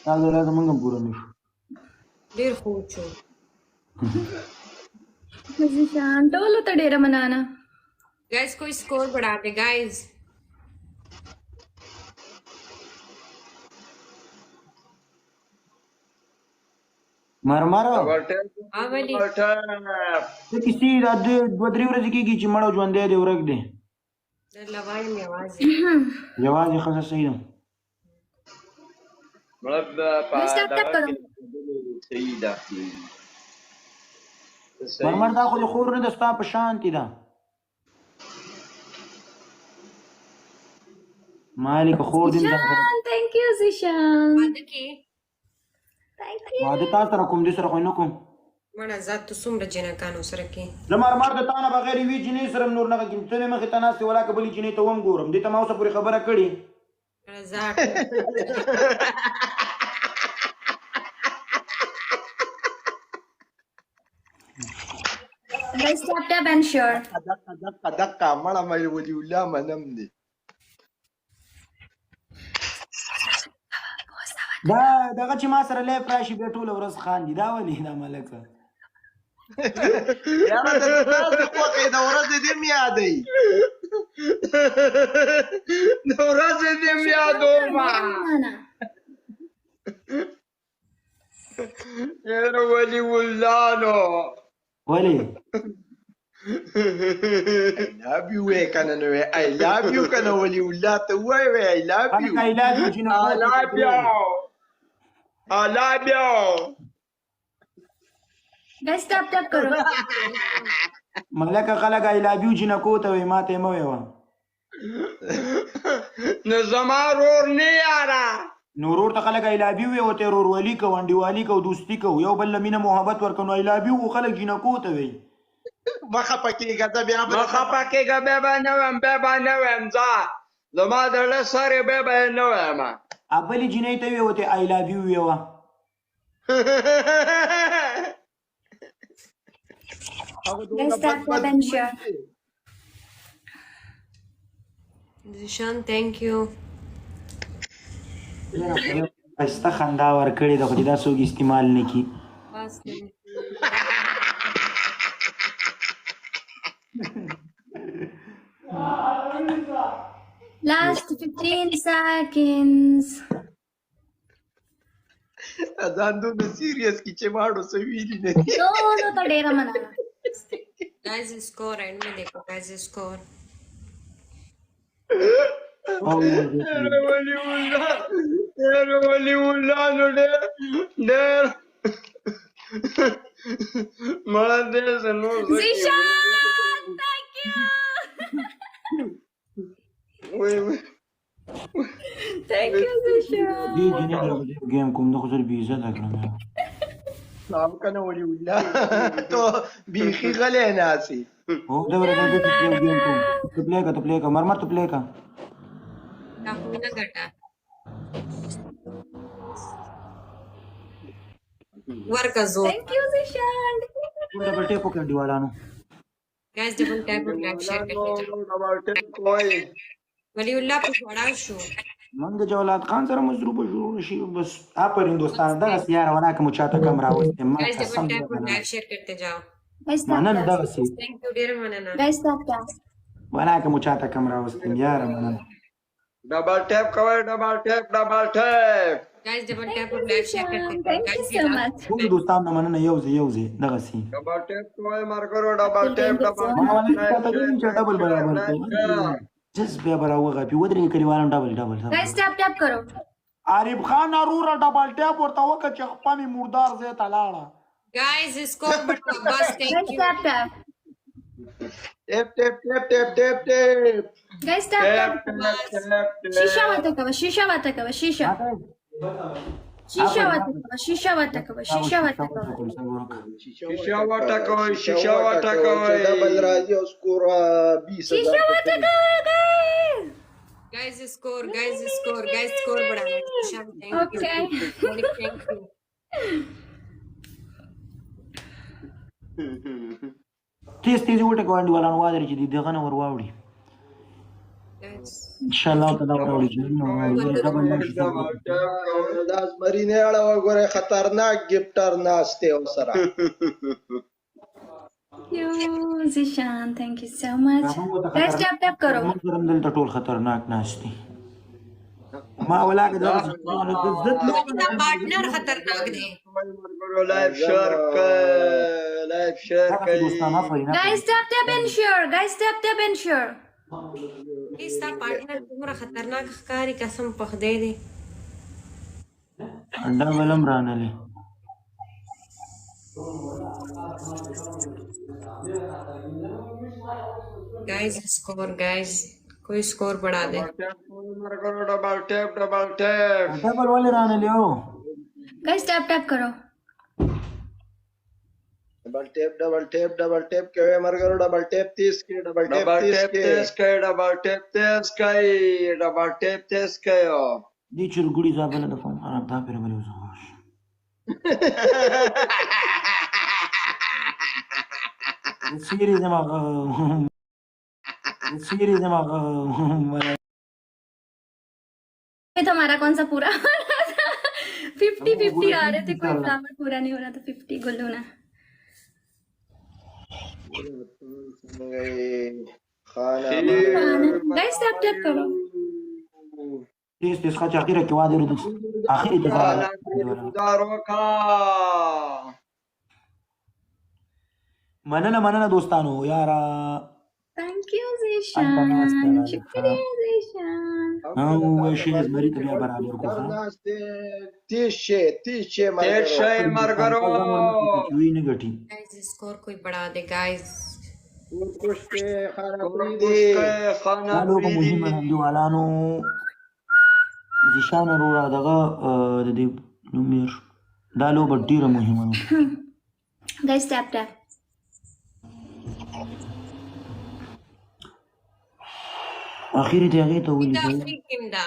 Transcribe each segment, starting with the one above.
هذا لازم منهم پورا نشو ډیر خوب شو. زیشان ټولو ته ډیره مننه. गाइस कोई स्कोर बढ़ा दे गाइस. مرمر हाँ वली ته کسی دا 2-3 ورځې کېږي چې مړ او ژوندی دی ورک دی در لوایم یوازې یوازې ښځه صحیح ده بس ټاپ ټاپ کرو. مرمر دا خو د خور نه ده ستا په شانتې ده مالک خور دې زیشان تhank you زیشان. واده کې thank you. واده تا سره کوم دې سره خو نه کوم مړه ذات تو څومره جنکانو سره کې زه مرمر د تا نه بغیر یوې جینۍ سره نور نه غږیم ته مې مخې ته ناستې ولاکه بلې جینۍ ته هم ګورم دې ته ما اوسه پورې خبره کړې مړه ذات Guys tap tap and share. دقه مړه مې ولي الله منم دي دا دغه چې ما سره لیف راشي بیا ټوله ورځ خاندي دا ولې دا ملکه یاره د تاسو خوښې د ورځې دې مې یادوي د ورځې دې مې یادوم یاره ولي الله نو ولې I love you کنه نو I love you کنه ولي الله ته وای I love you I love you جنو I love you I love you Guys tap tap کرو. ملکه خلک I love you جنکو ته وایي ما ته یې مه ویوه نو زما رور نه یاره نو ورور ته خلک I love you وایي ورته یې ورورولي کوو انډیوالي کوو دوستي کوو یو بل له مینه محبت ورکوو نو I love you خو خلک جنکو ته وایي مخه پکېږه ته بیا مخه پکېږه بیا به نه ویم بیا به نه ویم ځه زما د زړه سر یې بیا به نه ویم بلې جینۍ ته ویې ورته I love you ویوه Guys tap tap and share. زیشان thank you. ښایسته خندا ورکړې ده خو چې دا څوک استعمال نه کړي بس Last 15 seconds. ځان دومره سیریس کې چې ماړو څه ویلي نه دي ټولو ته ډیره مننه. Guys score and में देखो guys score ډېر ولي الله نو ډېر مړه دې نو زیشان thank you. Thank you زیشان. دې جینۍ ته به ګیم کوم ده خو زه بې عزته کړم سلام کنه ولي الله تو بیخي غلی ناسي هو دا ورته دې ته ګیم کوم ته پلی کا مرمر ته پلی کا ना घटा वर्क का जोर Thank you زیشان. ډبل ټیپ وکړ دیوالانو guys double tap और like share करते जाओ वलीउल्लाह पर बड़ा शो من د جوالات خان سره مصروف شو شي بس آفرین دوستان دغه سیاره ونه کوم چاته کم راوستم ما गाइस قسم डबल टैप और लाइक शेयर करते जाओ Guys tap مننه tap. دغه سي थैंक यू डियर मनना Guys tap tap. ونه کوم چاته کم راوستم یاره مننه ډبل ټیپ کوي ډبل ټیپ guys double tap और लाइक शेयर करते जाओ Thank you so much. ټول دوستان نه مننه یو ځای دغه سي ډبل ټیپ کوي مرګرو ډبل ټیپ ما ولې پته کوم چې ډبل برابر کوي جس بیا براوغه په ودرې کلیوالم ډبل Guys tap tap کرو. عارف خان ارور ډبل ټیپ ورته وکړه چې خپل مردار زه ته لاړه guys score बढ़ा बस thank Guys you tap tap. ټیپ Guys tap tap. Shisha wata kava shisha wata kava shisha. Shisha wata kava shisha wata kava shisha wata kava. شیشه واټه کوي ډبل راځي او سکور 20 Shisha wata kava guys. Guys score बढ़ा शाम thank you Okay. Thank you تیز وټه کوي ډیوالانو وادر چې دغه نه ور واوړي guys. ان شاء الله تعالی راوړي ډبل نشي دا زمري نه اړه وګوره خطرناک گفټر ناشته وسره You, Zishan, thank you so much. Guys, tap करो. کرم دلته ټول خطرناک ناشتي ما ولاګه دا عزت دا پارټنر خطرناک دی. لایف شیر دوستانه فرینا Guys, tap and share. Guys, tap and share. پلیز دا پارټنر دومره خطرناک ښکاري قسم په خدای دی. انډا ولم رانلې Guys, score guys. कोई स्कोर बढ़ा दे. Double tap ډبل ولې رانلې او Guys, tap करो. Double tap के मरगरो double tap 30 के double tap 30 के double tap 30 के دي چرګوړي ځابله د فون خراب دا پرې ولې وځوش سیری زما ये तुम्हारा कौन सा पूरा 50-50 आ रहे थे, कोई फ्लावर पूरा नहीं हो रहा था. 50 गुल्लू ना. Guys, tap करो. تیس خاچ اخیره کې واده ورته اخیری دفعه مننه دوستانو یارا Thank you, Zishan. شکریہ Zishan. او شي زمری ته بیا برابر کوه تیشه مرګرو وی نه غټي Guys, स्कोर कोई बढ़ा दे guys. دا لوګو مهمه هم دی والانو زیشان ورو دغه د دې نومیر دا لوګو ډیره مهمه ده. Guys, tap. اخیری ته هغه ته ولې دا free game دا.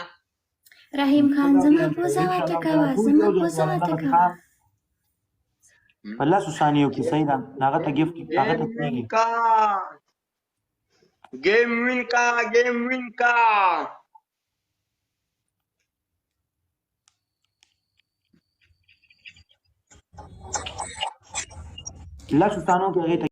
Rahim Khan زما پوزا واته کوا. الله سوسانیو کې صحیح ده هغه ته گیفت هغه ته کیږي game win का الله سوسانو کې هغه ته